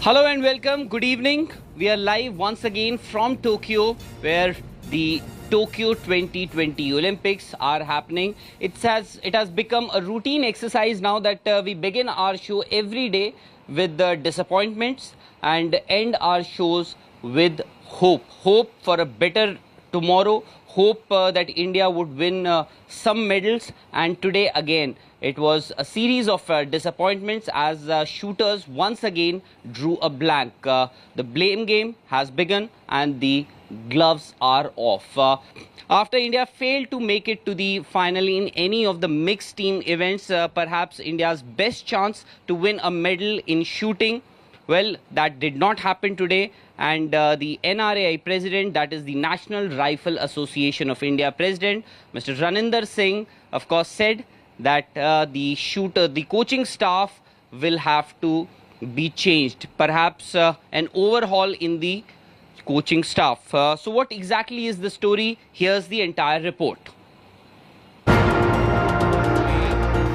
Hello and welcome. Good evening. We are live once again from Tokyo, where the Tokyo 2020 Olympics are happening. It has become a routine exercise now that we begin our show every day with the disappointments and end our shows with hope. Hope for a better tomorrow. Hope that India would win some medals. And today again, it was a series of disappointments as shooters once again drew a blank. The blame game has begun and the gloves are off. After India failed to make it to the final in any of the mixed team events, perhaps India's best chance to win a medal in shooting, well, that did not happen today. And the NRAI president, that is the National Rifle Association of India president, Mr. Raninder Singh, of course, said that the coaching staff will have to be changed. Perhaps an overhaul in the coaching staff. So what exactly is the story? Here's the entire report.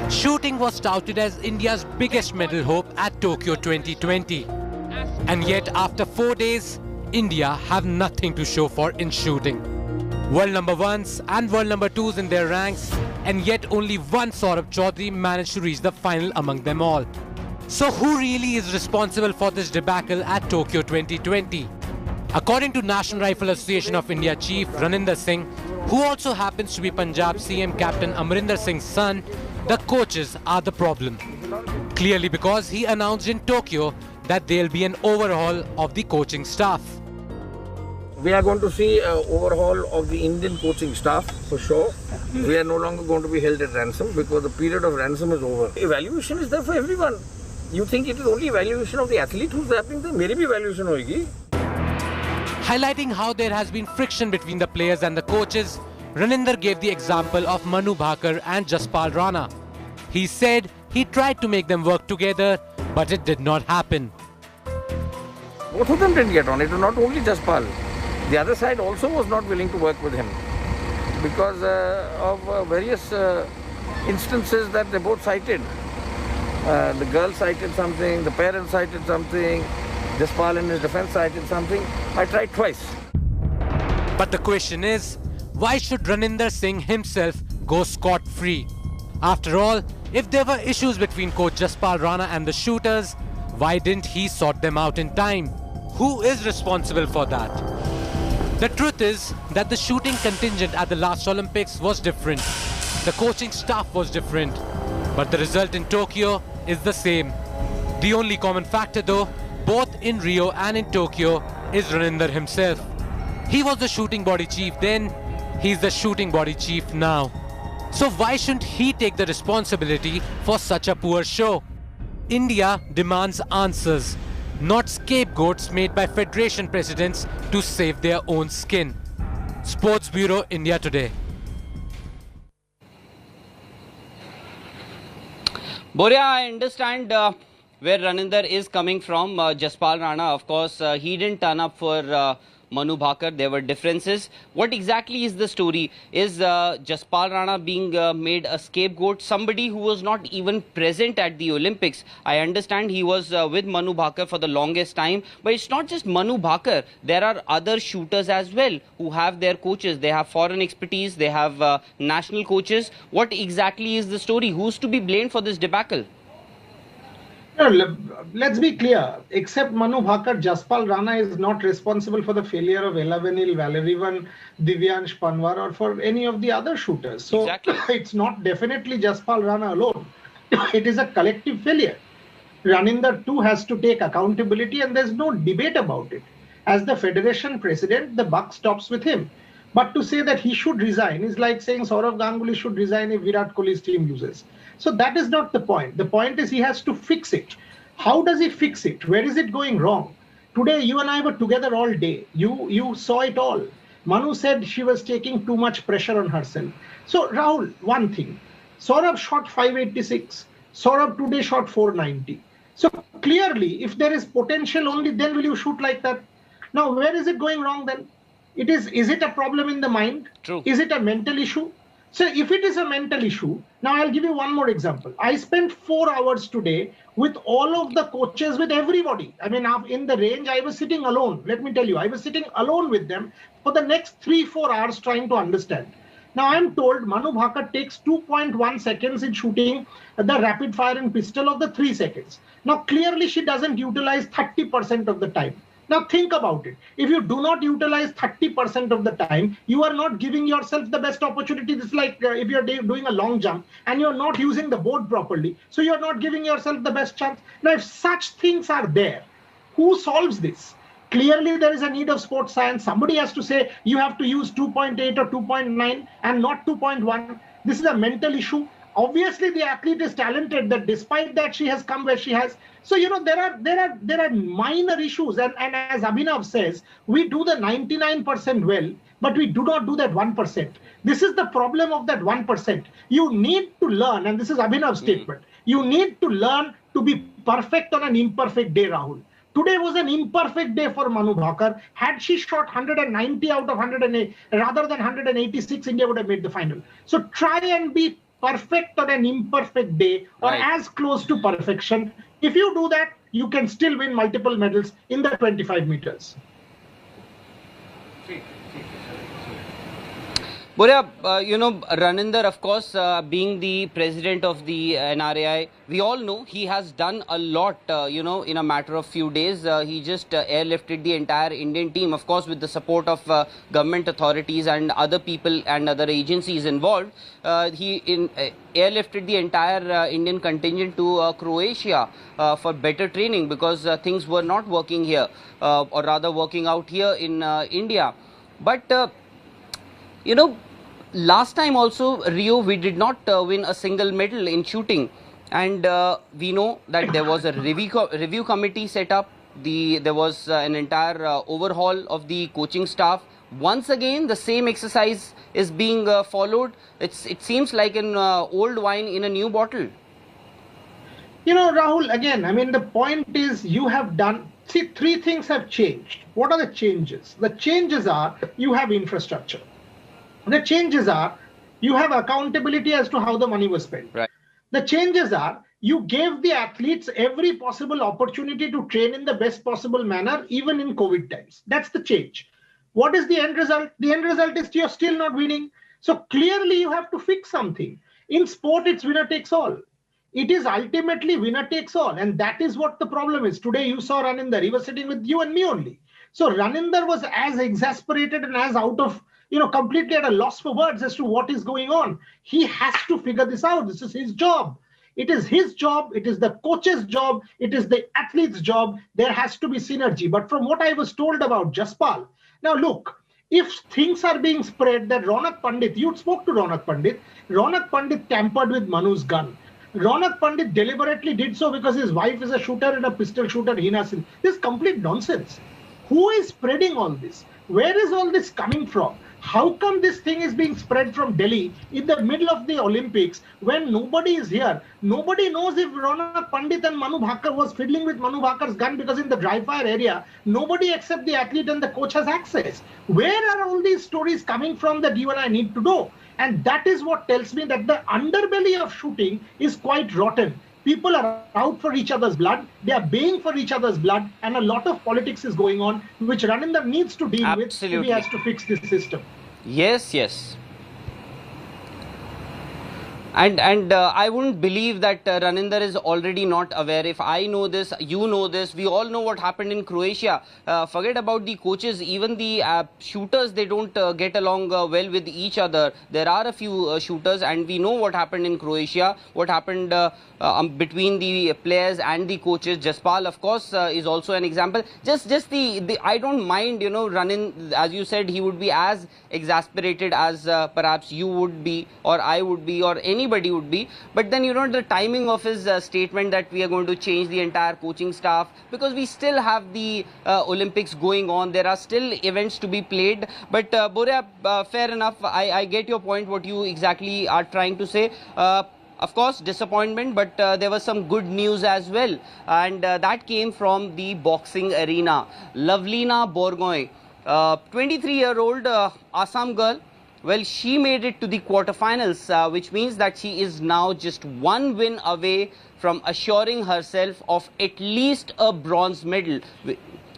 Shooting was touted as India's biggest medal hope at Tokyo 2020. And yet after 4 days, India have nothing to show for in shooting. World number ones and world number twos in their ranks, and yet only one Saurabh Chaudhary managed to reach the final among them all. So who really is responsible for this debacle at Tokyo 2020? According to National Rifle Association of India Chief Raninder Singh, who also happens to be Punjab CM Captain Amarinder Singh's son, the coaches are the problem. Clearly because he announced in Tokyo that there will be an overhaul of the coaching staff. We are going to see an overhaul of the Indian coaching staff for sure. We are no longer going to be held at ransom because the period of ransom is over. Evaluation is there for everyone. You think it is only evaluation of the athlete who's happening there? Maybe evaluation hoegi. Highlighting how there has been friction between the players and the coaches, Raninder gave the example of Manu Bhakar and Jaspal Rana. He said he tried to make them work together, but it did not happen. Both of them didn't get on. It was not only Jaspal. The other side also was not willing to work with him because of various instances that they both cited. The girl cited something, the parents cited something, Jaspal in his defense cited something. I tried twice. But the question is, why should Raninder Singh himself go scot-free? After all, if there were issues between coach Jaspal Rana and the shooters, why didn't he sort them out in time? Who is responsible for that? The truth is that the shooting contingent at the last Olympics was different. The coaching staff was different. But the result in Tokyo is the same. The only common factor though, both in Rio and in Tokyo, is Raninder himself. He was the shooting body chief then, he's the shooting body chief now. So why shouldn't he take the responsibility for such a poor show? India demands answers, not scapegoats made by federation presidents to save their own skin. Sports Bureau, India Today. Boria, I understand where Raninder is coming from. Jaspal Rana, of course, he didn't turn up for Manu Bhakar. There were differences. What exactly is the story? Is Jaspal Rana being made a scapegoat? Somebody who was not even present at the Olympics. I understand he was with Manu Bhakar for the longest time. But it's not just Manu Bhakar. There are other shooters as well who have their coaches. They have foreign expertise. They have national coaches. What exactly is the story? Who's to be blamed for this debacle? No, let's be clear. Except Manu Bhakar, Jaspal Rana is not responsible for the failure of Ella Venil, Valerivan, Divyansh Panwar, or for any of the other shooters. So exactly. It's not definitely Jaspal Rana alone. It is a collective failure. Raninder too has to take accountability, and there's no debate about it. As the federation president, the buck stops with him. But to say that he should resign is like saying Saurav Ganguly should resign if Virat Kohli's team loses. So that is not the point. The point is he has to fix it. How does he fix it? Where is it going wrong? Today, you and I were together all day. You saw it all. Manu said she was taking too much pressure on herself. So Rahul, one thing. Saurabh shot 586. Saurabh today shot 490. So clearly, if there is potential only, then will you shoot like that? Now, where is it going wrong then? Is it a problem in the mind? True. Is it a mental issue? So if it is a mental issue, now I'll give you one more example. I spent 4 hours today with all of the coaches, with everybody. I mean, in the range, I was sitting alone. Let me tell you, I was sitting alone with them for the next 3-4 hours trying to understand. Now I'm told Manu Bhaker takes 2.1 seconds in shooting the rapid fire and pistol of the 3 seconds. Now clearly she doesn't utilize 30% of the time. Now think about it. If you do not utilize 30% of the time, you are not giving yourself the best opportunity. It's like if you're doing a long jump and you're not using the board properly, so you're not giving yourself the best chance. Now, if such things are there, who solves this? Clearly, there is a need of sports science. Somebody has to say you have to use 2.8 or 2.9 and not 2.1. This is a mental issue. Obviously, the athlete is talented, that despite that she has come where she has. So, you know, there are minor issues. And as Abhinav says, we do the 99% well, but we do not do that 1%. This is the problem of that 1%. You need to learn, and this is Abhinav's statement, you need to learn to be perfect on an imperfect day, Rahul. Today was an imperfect day for Manu Bhaker. Had she shot 190 out of 108, rather than 186, India would have made the final. So try and be perfect on an imperfect day, or as close to perfection. If you do that, you can still win multiple medals in the 25 meters. Boria, you know, Raninder, of course, being the president of the NRAI, we all know he has done a lot, you know, in a matter of few days. He just airlifted the entire Indian team, of course, with the support of government authorities and other people and other agencies involved. He airlifted the entire Indian contingent to Croatia for better training, because things were not working here, or rather working out here in India. But you know, last time also, Rio, we did not win a single medal in shooting. And we know that there was a review committee set up. There was an entire overhaul of the coaching staff. Once again, the same exercise is being followed. It seems like an old wine in a new bottle. You know, Rahul, again, I mean, the point is you have done, see, 3 things have changed. What are the changes? The changes are you have infrastructure. The changes are you have accountability as to how the money was spent. Right. The changes are you gave the athletes every possible opportunity to train in the best possible manner, even in COVID times. That's the change. What is the end result? The end result is you're still not winning. So clearly you have to fix something. In sport, it's winner takes all. It is ultimately winner takes all. And that is what the problem is. Today you saw Raninder. He was sitting with you and me only. So Raninder was as exasperated and as out of, you know, completely at a loss for words as to what is going on. He has to figure this out. This is his job. It is his job. It is the coach's job. It is the athlete's job. There has to be synergy. But from what I was told about Jaspal, now look, if things are being spread that Ronak Pandit, you spoke to Ronak Pandit tampered with Manu's gun. Ronak Pandit deliberately did so because his wife is a shooter and a pistol shooter, Hina Singh. This is complete nonsense. Who is spreading all this? Where is all this coming from? How come this thing is being spread from Delhi in the middle of the Olympics when nobody is here? Nobody knows if Ronak Pandit and Manu Bhaker was fiddling with Manu Bhaker's gun, because in the dry fire area, nobody except the athlete and the coach has access. Where are all these stories coming from that you and I need to know? And that is what tells me that the underbelly of shooting is quite rotten. People are out for each other's blood. They are baying for each other's blood. And a lot of politics is going on, which Raninder needs to deal with if he has to fix this system. Yes, yes. And I wouldn't believe that Raninder is already not aware. If I know this, you know this, we all know what happened in Croatia. Forget about the coaches, even the shooters, they don't get along well with each other. There are a few shooters, and we know what happened in Croatia, what happened between the players and the coaches. Jaspal, of course, is also an example. Just the I don't mind, you know, as you said, he would be as exasperated as perhaps you would be, or I would be, or anybody would be. But then, you know, the timing of his statement that we are going to change the entire coaching staff, because we still have the Olympics going on. There are still events to be played. But Boria, fair enough. I get your point, what you exactly are trying to say. Of course, disappointment, but there was some good news as well. And that came from the boxing arena. Lavlina Borgoy, 23-year-old Assam girl, well, she made it to the quarterfinals, which means that she is now just one win away from assuring herself of at least a bronze medal,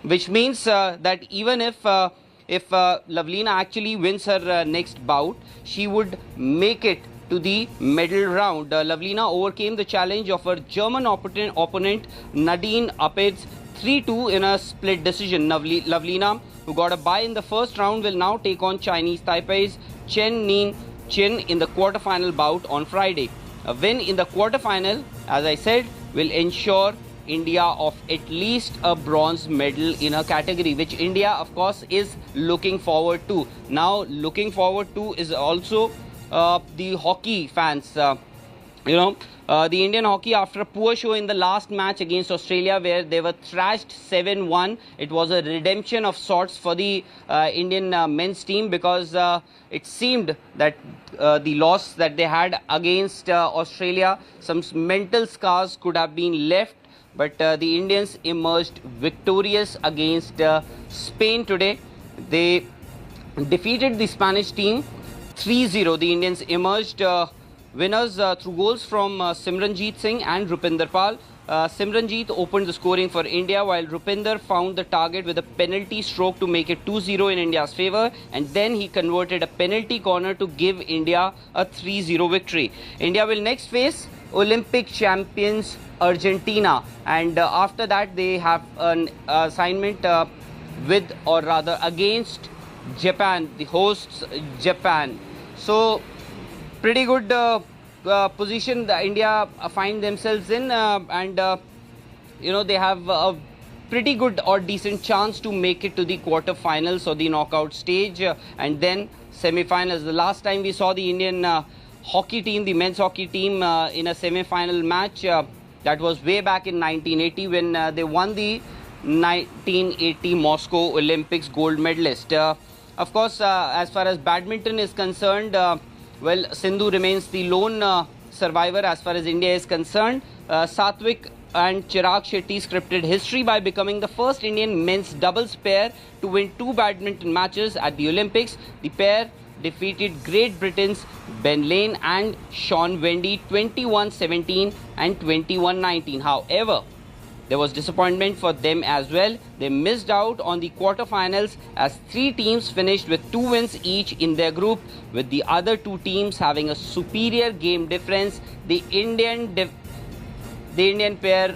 which means that even if Lavlina actually wins her next bout, she would make it to the medal round. Lavlina overcame the challenge of her German opponent Nadine Apetz 3-2 in a split decision. Lavlina, who got a bye in the first round, will now take on Chinese Taipei's Chen Ning Chin in the quarterfinal bout on Friday. A win in the quarterfinal, as I said, will ensure India of at least a bronze medal in her category, which India, of course, is looking forward to. Now, looking forward to is also the hockey fans. The Indian hockey, after a poor show in the last match against Australia, where they were thrashed 7-1, it was a redemption of sorts for the Indian men's team, because it seemed that the loss that they had against Australia, some mental scars could have been left. But the Indians emerged victorious against Spain today. They defeated the Spanish team 3-0. The Indians emerged winners through goals from Simranjeet Singh and Rupinder Pal. Simranjeet opened the scoring for India, while Rupinder found the target with a penalty stroke to make it 2-0 in India's favour, and then he converted a penalty corner to give India a 3-0 victory. India will next face Olympic champions Argentina, and after that they have an assignment with, or rather against, Japan, the hosts Japan. So pretty good position the India find themselves in, and they have a pretty good or decent chance to make it to the quarterfinals or the knockout stage, and then semi-finals. The last time we saw the Indian hockey team, the men's hockey team, in a semi-final match, that was way back in 1980, when they won the 1980 Moscow Olympics gold medalist. Of course, as far as badminton is concerned, well, Sindhu remains the lone survivor as far as India is concerned. Satvik and Chirag Shetty scripted history by becoming the first Indian men's doubles pair to win 2 badminton matches at the Olympics. The pair defeated Great Britain's Ben Lane and Sean Wendy 21-17 and 21-19. However, there was disappointment for them as well. They missed out on the quarterfinals as 3 teams finished with 2 wins each in their group, with the other 2 teams having a superior game difference. The Indian pair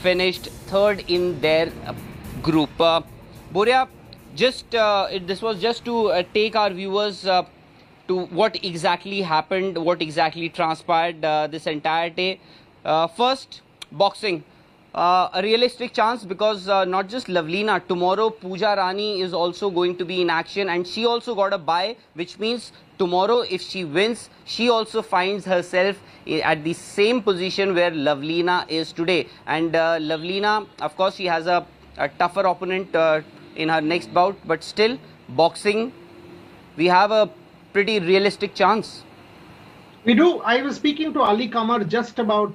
finished 3rd in their group. Boria, this was just to take our viewers to what exactly happened, what exactly transpired this entire day. First, boxing. A realistic chance, because not just Lavlina, tomorrow Pooja Rani is also going to be in action, and she also got a bye, which means tomorrow if she wins, she also finds herself at the same position where Lavlina is today. And Lavlina, of course, she has a tougher opponent in her next bout, but still, boxing, we have a pretty realistic chance. We do. I was speaking to Ali Kamar just about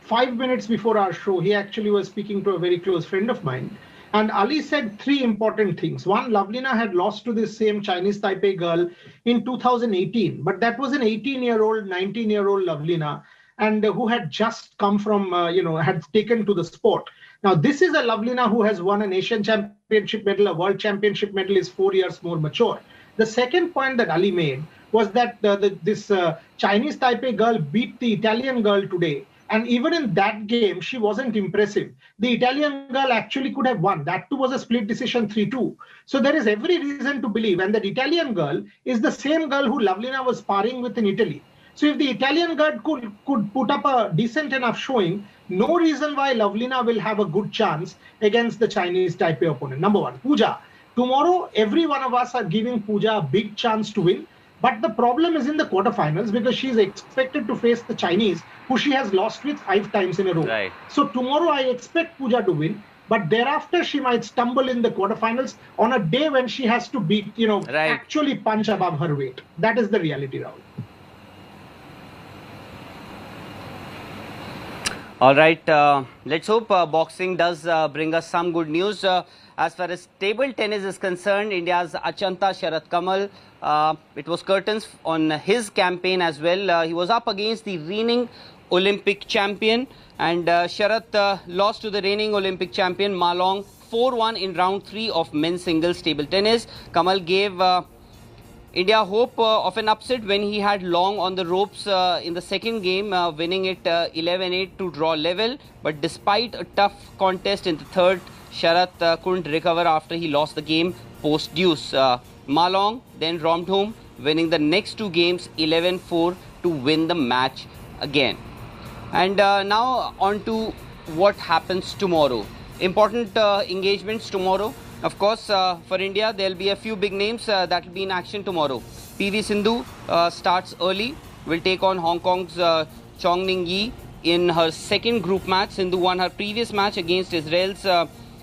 5 minutes before our show. He actually was speaking to a very close friend of mine. And Ali said 3 important things. One, Lavlina had lost to this same Chinese Taipei girl in 2018. But that was an 18-year-old, 19-year-old Lavlina, and who had just come from, had taken to the sport. Now, this is a Lavlina who has won an Asian championship medal, a world championship medal, is 4 years more mature. The second point that Ali made was that this Chinese Taipei girl beat the Italian girl today. And even in that game, she wasn't impressive. The Italian girl actually could have won. That too was a split decision 3-2. So there is every reason to believe, and that Italian girl is the same girl who Lavlina was sparring with in Italy. So if the Italian girl could put up a decent enough showing, no reason why Lavlina will have a good chance against the Chinese Taipei opponent. Number one, Pooja. Tomorrow, every one of us are giving Pooja a big chance to win. But the problem is in the quarterfinals, because she is expected to face the Chinese, who she has lost with 5 times in a row. Right. So tomorrow I expect Pooja to win, but thereafter she might stumble in the quarterfinals on a day when she has to beat, actually punch above her weight. That is the reality, Rahul. All right, let's hope boxing does bring us some good news. as far as table tennis is concerned, India's Achanta Sharath Kamal, it was curtains on his campaign as well. He was up against the reigning Olympic champion, and Sharath lost to the reigning Olympic champion Ma Long 4-1 in round 3 of men's singles table tennis. Kamal gave India hope of an upset when he had Long on the ropes in the second game, winning it 11-8 to draw level. But despite a tough contest in the third, Sharath couldn't recover after he lost the game post-deuce. Ma Long then romped home, winning the next two games 11-4 to win the match again. And now on to what happens tomorrow. Important engagements tomorrow. Of course, for India, there will be a few big names that will be in action tomorrow. PV Sindhu starts early, will take on Hong Kong's Chong Ning Yi in her second group match. Sindhu won her previous match against Israel's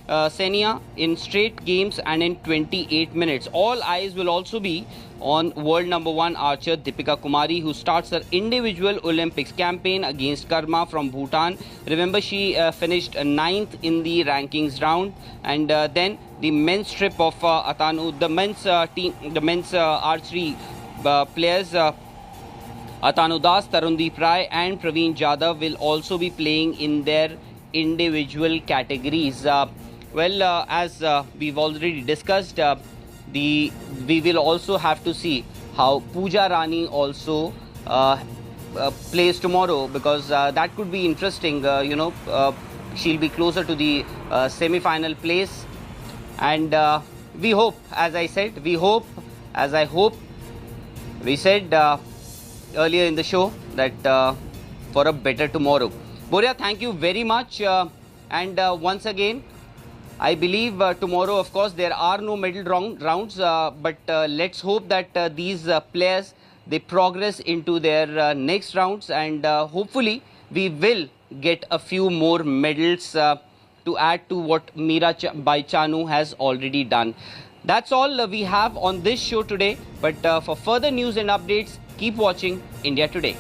Senia in straight games and in 28 minutes. All eyes will also be on world number 1 archer Deepika Kumari, who starts her individual Olympics campaign against Karma from Bhutan. Remember, she finished 9th in the rankings round. And then the men's trip of Atanu, the men's archery players Atanu Das, Tarundeep Rai and Praveen Jadhav will also be playing in their individual categories. As we've already discussed, we will also have to see how Pooja Rani also plays tomorrow, because that could be interesting. She'll be closer to the semi-final place, and we hope, as I said, we said earlier in the show that for a better tomorrow. Boria, thank you very much, and once again, I believe tomorrow, of course, there are no medal rounds, but let's hope that these players, they progress into their next rounds, and hopefully we will get a few more medals to add to what Mirabai Chanu has already done. That's all we have on this show today, but for further news and updates, keep watching India Today.